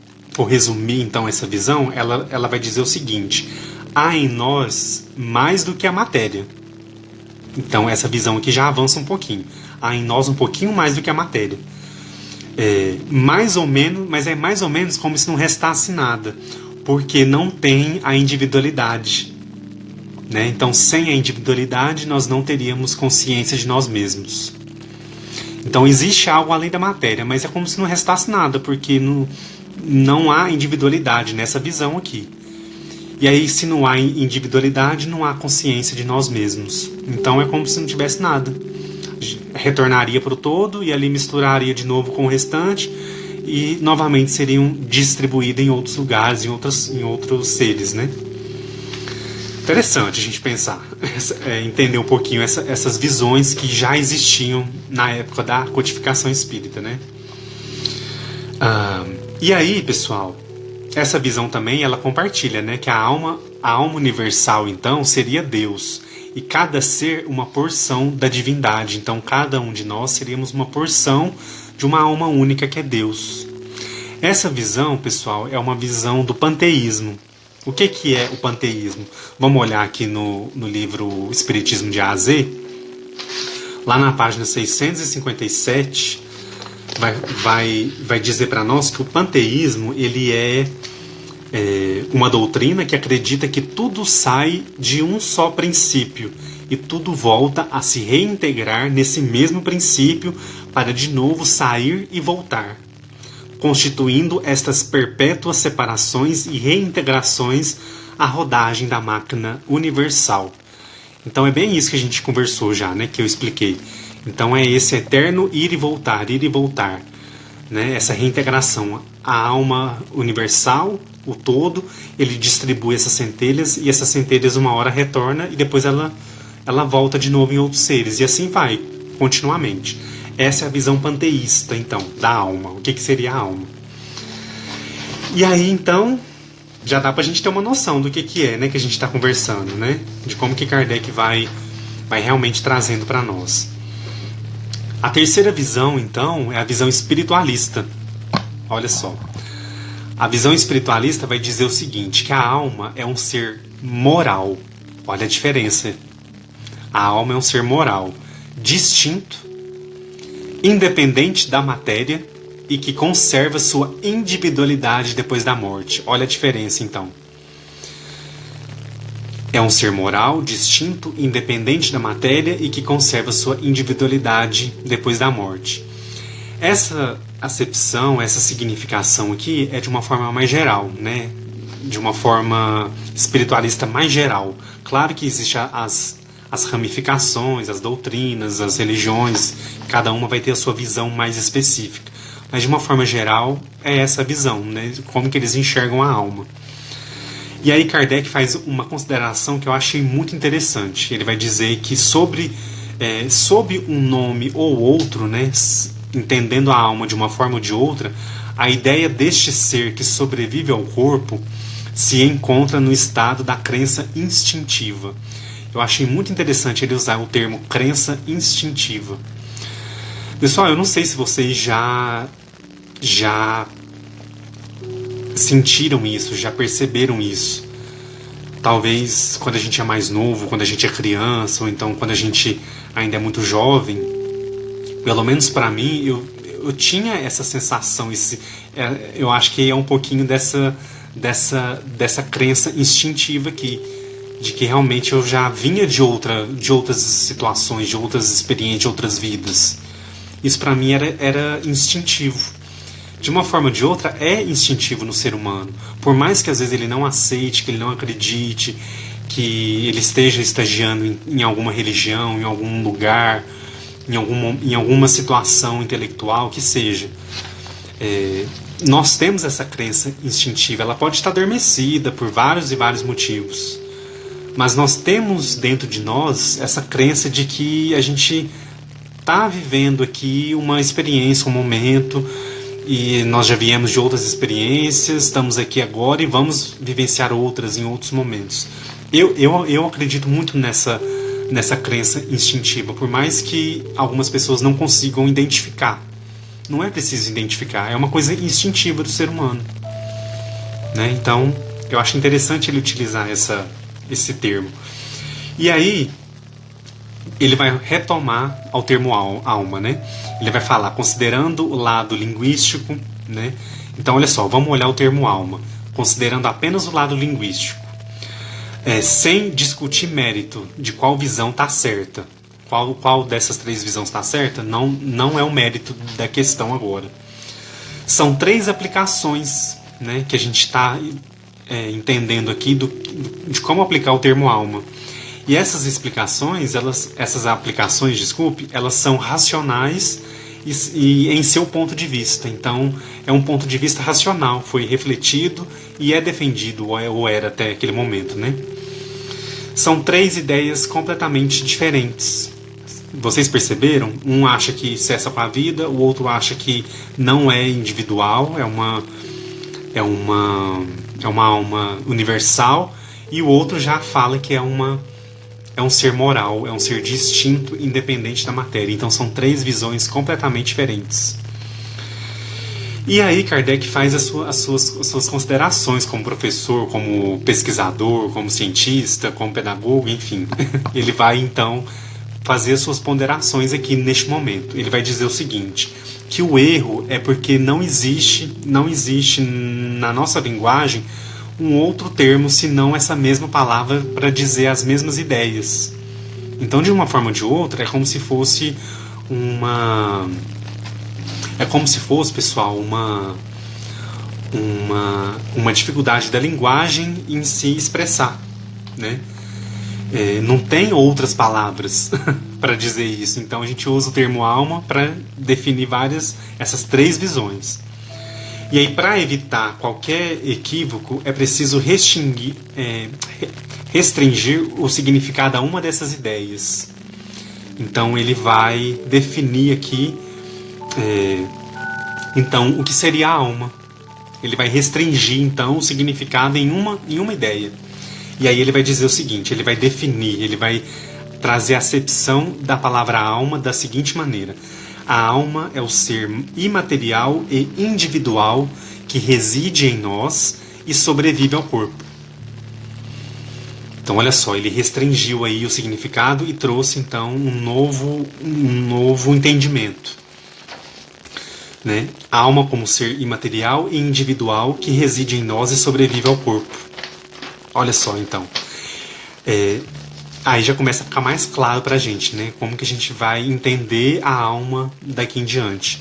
resumir então essa visão, ela vai dizer o seguinte: há em nós mais do que a matéria. Então essa visão aqui já avança um pouquinho. Há em nós um pouquinho mais do que a matéria. Mais ou menos, mas é mais ou menos como se não restasse nada. Porque não tem a individualidade. Né? Então, sem a individualidade, nós não teríamos consciência de nós mesmos. Então existe algo além da matéria, mas é como se não restasse nada, porque não há individualidade nessa visão aqui. E aí, se não há individualidade, não há consciência de nós mesmos. Então é como se não tivesse nada. Retornaria para o todo e ali misturaria de novo com o restante e novamente seriam distribuídas em outros lugares, em outros seres, né? Interessante a gente pensar, entender um pouquinho essas visões que já existiam na época da codificação espírita, né? E aí, pessoal, essa visão também ela compartilha, né, que a alma universal então seria Deus e cada ser uma porção da divindade. Então cada um de nós seríamos uma porção de uma alma única que é Deus. Essa visão, pessoal, é uma visão do panteísmo. O que é o panteísmo? Vamos olhar aqui no livro Espiritismo de A a Z. Lá na página 657 vai dizer para nós que o panteísmo ele é uma doutrina que acredita que tudo sai de um só princípio e tudo volta a se reintegrar nesse mesmo princípio para de novo sair e voltar, constituindo estas perpétuas separações e reintegrações à rodagem da máquina universal. Então é bem isso que a gente conversou já, né, que eu expliquei. Então é esse eterno ir e voltar, né, essa reintegração. A alma universal, o todo, ele distribui essas centelhas e essas centelhas uma hora retorna e depois ela volta de novo em outros seres e assim vai, continuamente. Essa é a visão panteísta, então, da alma. O que seria a alma? E aí, então, já dá pra gente ter uma noção do que é, né, que a gente está conversando, né? De como que Kardec vai realmente trazendo para nós. A terceira visão, então, é a visão espiritualista. Olha só. A visão espiritualista vai dizer o seguinte, que a alma é um ser moral. Olha a diferença. A alma é um ser moral, distinto, independente da matéria e que conserva sua individualidade depois da morte. Olha a diferença, então. É um ser moral, distinto, independente da matéria e que conserva sua individualidade depois da morte. Essa acepção, essa significação aqui é de uma forma mais geral, né? De uma forma espiritualista mais geral. Claro que existem as ramificações, as doutrinas, as religiões, cada uma vai ter a sua visão mais específica. Mas de uma forma geral, é essa visão, né? Como que eles enxergam a alma. E aí Kardec faz uma consideração que eu achei muito interessante. Ele vai dizer que sob um nome ou outro, né, entendendo a alma de uma forma ou de outra, a ideia deste ser que sobrevive ao corpo se encontra no estado da crença instintiva. Eu achei muito interessante ele usar o termo crença instintiva. Pessoal, eu não sei se vocês já sentiram isso, já perceberam isso. Talvez quando a gente é mais novo, quando a gente é criança, ou então quando a gente ainda é muito jovem, pelo menos para mim, eu tinha essa sensação, eu acho que é um pouquinho dessa crença instintiva aqui, de que realmente eu já vinha de outras situações, de outras experiências, de outras vidas. Isso para mim era instintivo. De uma forma ou de outra, é instintivo no ser humano. Por mais que às vezes ele não aceite, que ele não acredite, que ele esteja estagiando em alguma religião, em algum lugar, em alguma situação intelectual, que seja. Nós temos essa crença instintiva. Ela pode estar adormecida por vários e vários motivos. Mas nós temos dentro de nós essa crença de que a gente está vivendo aqui uma experiência, um momento, e nós já viemos de outras experiências, estamos aqui agora e vamos vivenciar outras em outros momentos. Eu acredito muito nessa crença instintiva, por mais que algumas pessoas não consigam identificar. Não é preciso identificar, é uma coisa instintiva do ser humano, né? Então, eu acho interessante ele utilizar esse termo. E aí, ele vai retomar ao termo alma, né? Ele vai falar, considerando o lado linguístico, né? Então, olha só, vamos olhar o termo alma, considerando apenas o lado linguístico, sem discutir mérito de qual visão está certa. qual dessas três visões está certa, não é o mérito da questão agora. São três aplicações, né, que a gente está entendendo aqui de como aplicar o termo alma. E essas explicações, essas aplicações, desculpe, elas são racionais e em seu ponto de vista. Então, é um ponto de vista racional, foi refletido e é defendido, ou era até aquele momento, né? São três ideias completamente diferentes. Vocês perceberam? Um acha que cessa com a vida, o outro acha que não é individual, é uma alma universal, e o outro já fala que é um ser moral, é um ser distinto, independente da matéria. Então são três visões completamente diferentes. E aí Kardec faz as suas considerações como professor, como pesquisador, como cientista, como pedagogo, enfim. Ele vai então fazer as suas ponderações aqui neste momento. Ele vai dizer o seguinte, que o erro é porque não existe na nossa linguagem um outro termo senão essa mesma palavra para dizer as mesmas ideias. Então, de uma forma ou de outra, é como se fosse, pessoal, uma dificuldade da linguagem em se expressar, né? Não tem outras palavras para dizer isso. Então a gente usa o termo alma para definir essas três visões. E aí, para evitar qualquer equívoco, é preciso restringir o significado a uma dessas ideias. Então ele vai definir aqui então o que seria a alma. Ele vai restringir então o significado em uma ideia. E aí ele vai dizer o seguinte, ele vai definir, ele vai trazer a acepção da palavra alma da seguinte maneira. A alma é o ser imaterial e individual que reside em nós e sobrevive ao corpo. Então olha só, ele restringiu aí o significado e trouxe então um novo entendimento. Né? A alma como ser imaterial e individual que reside em nós e sobrevive ao corpo. Olha só, então. Aí já começa a ficar mais claro pra gente, né? Como que a gente vai entender a alma daqui em diante.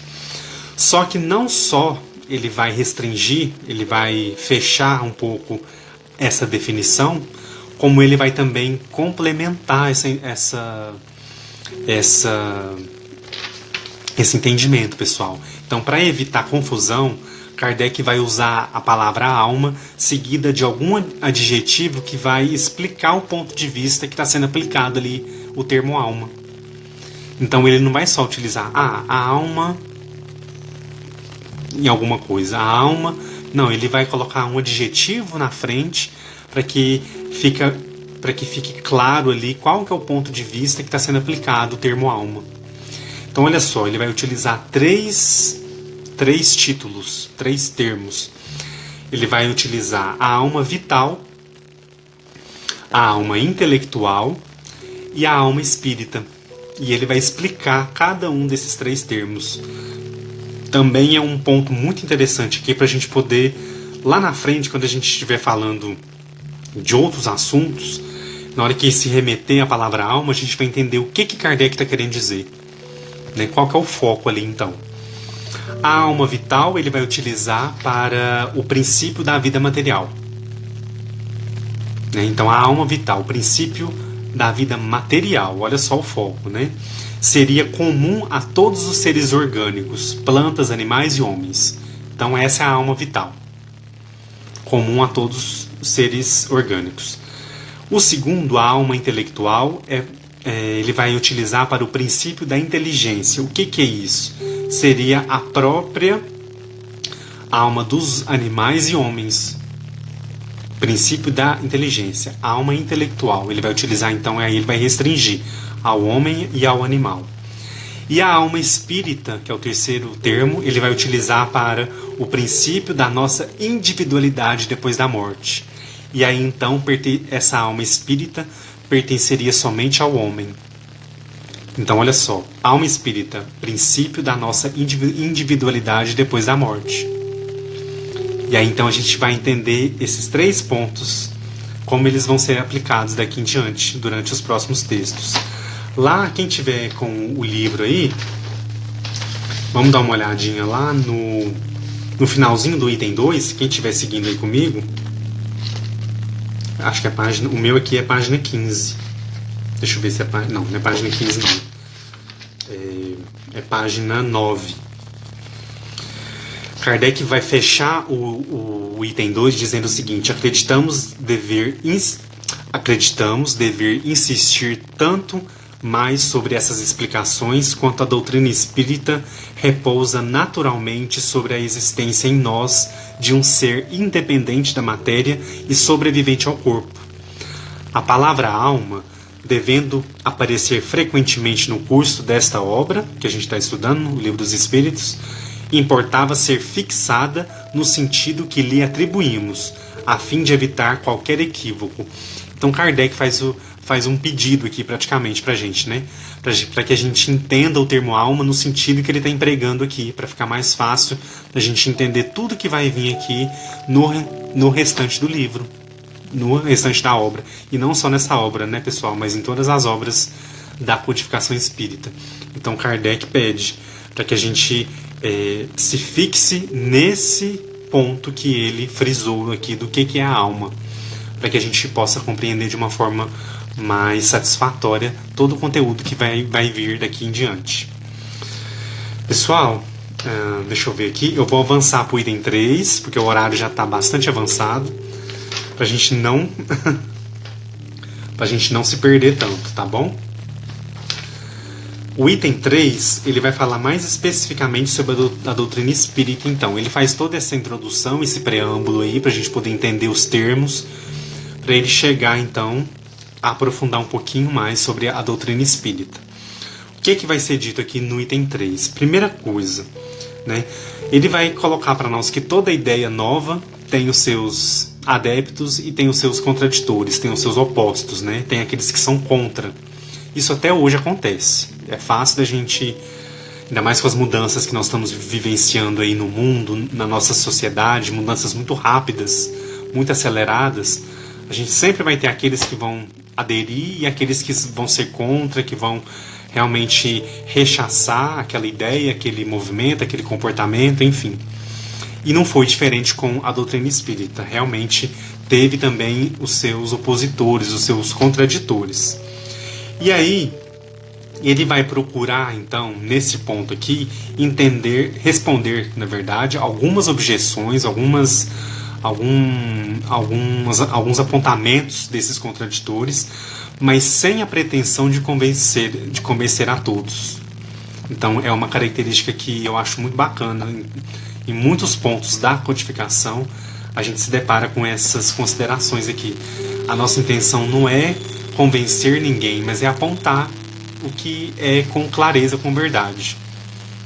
Só que não só ele vai restringir, ele vai fechar um pouco essa definição, como ele vai também complementar esse entendimento, pessoal. Então, para evitar confusão, Kardec vai usar a palavra alma seguida de algum adjetivo que vai explicar o ponto de vista que está sendo aplicado ali, o termo alma. Então ele não vai só utilizar a alma em alguma coisa, a alma. Não, ele vai colocar um adjetivo na frente para que fique claro ali qual que é o ponto de vista que está sendo aplicado o termo alma. Então olha só, ele vai utilizar três títulos, três termos. Ele vai utilizar a alma vital, a alma intelectual e a alma espírita. E ele vai explicar cada um desses três termos. Também é um ponto muito interessante aqui para a gente poder, lá na frente, quando a gente estiver falando de outros assuntos, na hora que se remeter à palavra alma, a gente vai entender o que Kardec está querendo dizer. Né? Qual que é o foco ali, então. A alma vital ele vai utilizar para o princípio da vida material. Né? Então, a alma vital, o princípio da vida material, olha só o foco, né? Seria comum a todos os seres orgânicos, plantas, animais e homens. Então, essa é a alma vital, comum a todos os seres orgânicos. O segundo, a alma intelectual, ele vai utilizar para o princípio da inteligência. O que é isso? Seria a própria alma dos animais e homens. Princípio da inteligência. A alma intelectual. Ele vai utilizar, então, aí ele vai restringir ao homem e ao animal. E a alma espírita, que é o terceiro termo, ele vai utilizar para o princípio da nossa individualidade depois da morte. E aí, então, essa alma espírita pertenceria somente ao homem. Então, olha só, alma espírita, princípio da nossa individualidade depois da morte. E aí, então, a gente vai entender esses três pontos, como eles vão ser aplicados daqui em diante, durante os próximos textos. Lá, quem tiver com o livro aí, vamos dar uma olhadinha lá no finalzinho do item 2, quem estiver seguindo aí comigo, acho que a página, o meu aqui é página 15. Deixa eu ver se é página, não é página 15 não. É página 9. Kardec vai fechar o item 2 dizendo o seguinte: acreditamos dever insistir tanto mais sobre essas explicações quanto a doutrina espírita repousa naturalmente sobre a existência em nós de um ser independente da matéria e sobrevivente ao corpo. A palavra alma, devendo aparecer frequentemente no curso desta obra, que a gente está estudando, o Livro dos Espíritos, importava ser fixada no sentido que lhe atribuímos, a fim de evitar qualquer equívoco. Então Kardec faz um pedido aqui praticamente para a gente, né? Para que a gente entenda o termo alma no sentido que ele está empregando aqui, para ficar mais fácil a gente entender tudo que vai vir aqui no restante do livro, no restante da obra. E não só nessa obra, né, pessoal, mas em todas as obras da codificação espírita. Então Kardec pede para que a gente se fixe nesse ponto que ele frisou aqui do que é a alma, para que a gente possa compreender de uma forma mais satisfatória todo o conteúdo que vai vir daqui em diante. Pessoal, deixa eu ver aqui, eu vou avançar para o item 3, porque o horário já está bastante avançado, para a gente não se perder tanto, tá bom? O item 3, ele vai falar mais especificamente sobre a doutrina espírita, então. Ele faz toda essa introdução, esse preâmbulo aí, para a gente poder entender os termos, para ele chegar, então, a aprofundar um pouquinho mais sobre a doutrina espírita. O que vai ser dito aqui no item 3? Primeira coisa, né? Ele vai colocar para nós que toda ideia nova tem os seus adeptos e tem os seus contraditores, tem os seus opostos, né? Tem aqueles que são contra. Isso até hoje acontece. É fácil da gente, ainda mais com as mudanças que nós estamos vivenciando aí no mundo, na nossa sociedade, mudanças muito rápidas, muito aceleradas, a gente sempre vai ter aqueles que vão aderir e aqueles que vão ser contra, que vão realmente rechaçar aquela ideia, aquele movimento, aquele comportamento, enfim. E não foi diferente com a doutrina espírita. Realmente teve também os seus opositores, os seus contraditores. E aí, ele vai procurar, então, nesse ponto aqui, responder, na verdade, algumas objeções, alguns apontamentos desses contraditores, mas sem a pretensão de convencer a todos. Então, é uma característica que eu acho muito bacana. Em muitos pontos da codificação, a gente se depara com essas considerações aqui. A nossa intenção não é convencer ninguém, mas é apontar o que é com clareza, com verdade,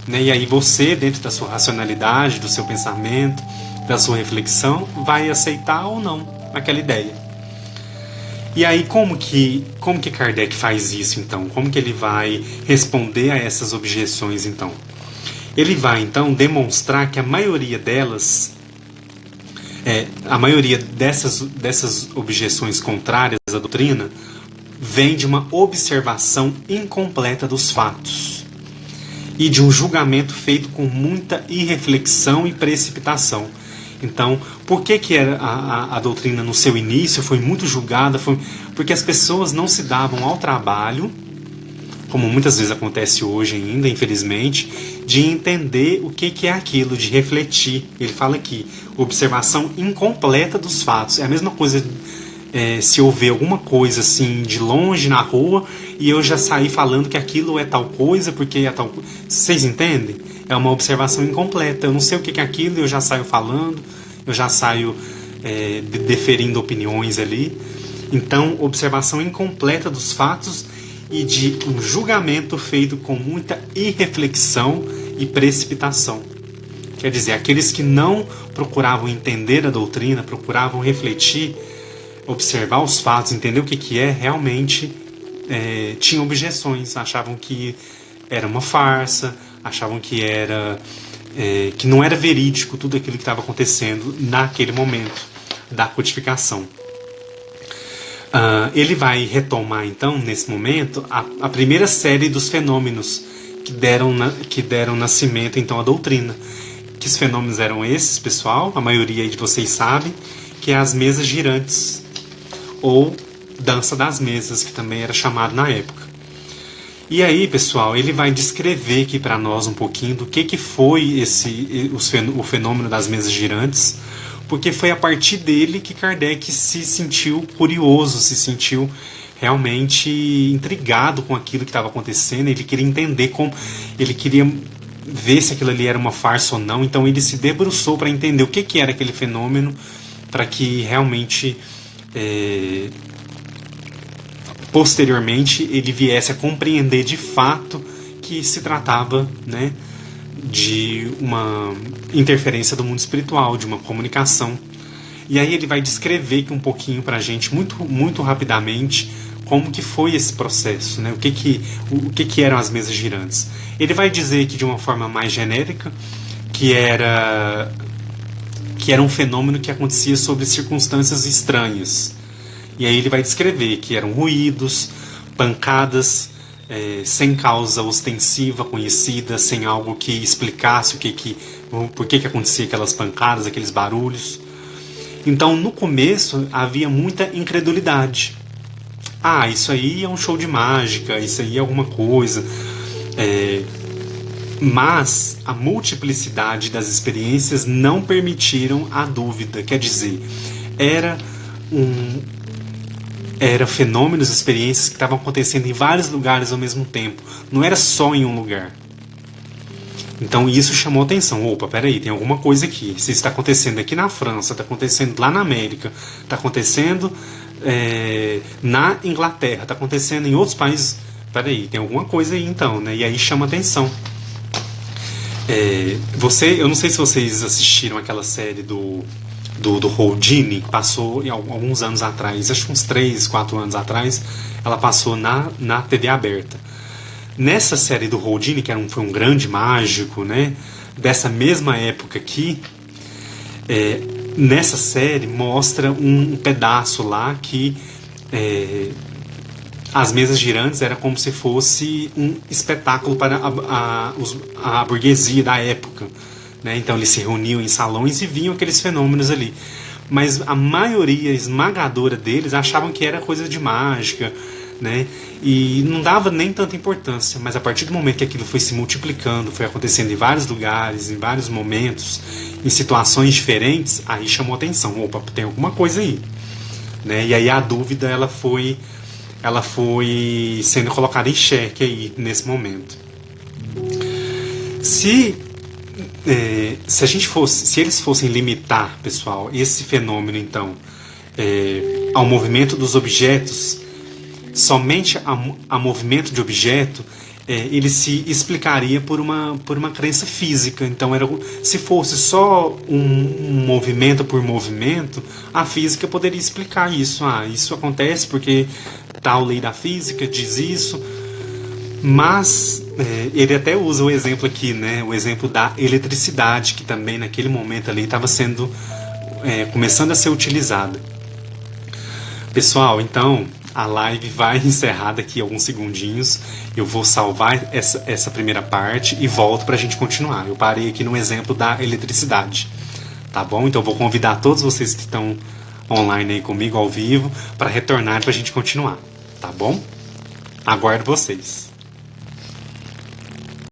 né? E aí você, dentro da sua racionalidade, do seu pensamento, da sua reflexão, vai aceitar ou não aquela ideia. E aí como que Kardec faz isso, então? Como que ele vai responder a essas objeções, então? Ele vai, então, demonstrar que a maioria dessas objeções contrárias à doutrina vem de uma observação incompleta dos fatos e de um julgamento feito com muita irreflexão e precipitação. Então, por que a doutrina no seu início foi muito julgada? Porque as pessoas não se davam ao trabalho, como muitas vezes acontece hoje ainda, infelizmente, de entender o que é aquilo, de refletir. Ele fala aqui, observação incompleta dos fatos. É a mesma coisa se eu ver alguma coisa assim de longe na rua e eu já sair falando que aquilo é tal coisa, porque é tal coisa. Vocês entendem? É uma observação incompleta. Eu não sei o que é aquilo e eu já saio falando, eu já saio deferindo opiniões ali. Então, observação incompleta dos fatos e de um julgamento feito com muita irreflexão e precipitação. Quer dizer, aqueles que não procuravam entender a doutrina, procuravam refletir, observar os fatos, entender o que é, realmente tinham objeções, achavam que era uma farsa, achavam que que não era verídico tudo aquilo que estava acontecendo naquele momento da codificação. Ele vai retomar, então, nesse momento, a primeira série dos fenômenos que deram nascimento, então, à doutrina. Que os fenômenos eram esses, pessoal? A maioria de vocês sabe, que é as mesas girantes, ou dança das mesas, que também era chamado na época. E aí, pessoal, ele vai descrever aqui para nós um pouquinho do que foi o fenômeno das mesas girantes, porque foi a partir dele que Kardec se sentiu curioso, se sentiu realmente intrigado com aquilo que estava acontecendo. Ele queria entender como, ele queria ver se aquilo ali era uma farsa ou não. Então ele se debruçou para entender o que era aquele fenômeno, para que realmente posteriormente ele viesse a compreender de fato que se tratava, né, de uma interferência do mundo espiritual, de uma comunicação. E aí ele vai descrever aqui um pouquinho pra gente, muito, muito rapidamente, como que foi esse processo, né? O que eram as mesas girantes. Ele vai dizer aqui de uma forma mais genérica que era um fenômeno que acontecia sob circunstâncias estranhas. E aí ele vai descrever que eram ruídos, pancadas, sem causa ostensiva, conhecida, sem algo que explicasse por que acontecia aquelas pancadas, aqueles barulhos. Então, no começo, havia muita incredulidade. Isso aí é um show de mágica, isso aí é alguma coisa. Mas a multiplicidade das experiências não permitiram a dúvida. Quer dizer, era fenômenos, experiências que estavam acontecendo em vários lugares ao mesmo tempo. Não era só em um lugar. Então isso chamou atenção. Opa, peraí, tem alguma coisa aqui. Se está acontecendo aqui na França, está acontecendo lá na América, está acontecendo na Inglaterra, está acontecendo em outros países. Peraí, tem alguma coisa aí então, né? E aí chama atenção. Eu não sei se vocês assistiram aquela série do Houdini, passou alguns anos atrás, acho que uns 3, 4 anos atrás, ela passou na TV aberta. Nessa série do Houdini, que foi um grande mágico, né, dessa mesma época aqui, nessa série mostra um pedaço lá que as mesas girantes era como se fosse um espetáculo para a burguesia da época. Então eles se reuniam em salões e viam aqueles fenômenos ali. Mas a maioria esmagadora deles achavam que era coisa de mágica, né? E não dava nem tanta importância. Mas a partir do momento que aquilo foi se multiplicando, foi acontecendo em vários lugares, em vários momentos, em situações diferentes, aí chamou atenção. Opa, tem alguma coisa aí, né? E aí a dúvida ela foi sendo colocada em xeque aí nesse momento. Se eles fossem limitar, pessoal, esse fenômeno, então, ao movimento dos objetos, somente a movimento de objeto, ele se explicaria por uma crença física. Então, se fosse só um movimento por movimento, a física poderia explicar isso. Isso acontece porque tal lei da física diz isso. Mas ele até usa o exemplo aqui, né? O exemplo da eletricidade, que também naquele momento ali estava sendo começando a ser utilizada. Pessoal, então a live vai encerrar daqui a alguns segundinhos. Eu vou salvar essa primeira parte e volto para a gente continuar. Eu parei aqui no exemplo da eletricidade, tá bom? Então eu vou convidar todos vocês que estão online aí comigo ao vivo para retornar para a gente continuar, tá bom? Aguardo vocês.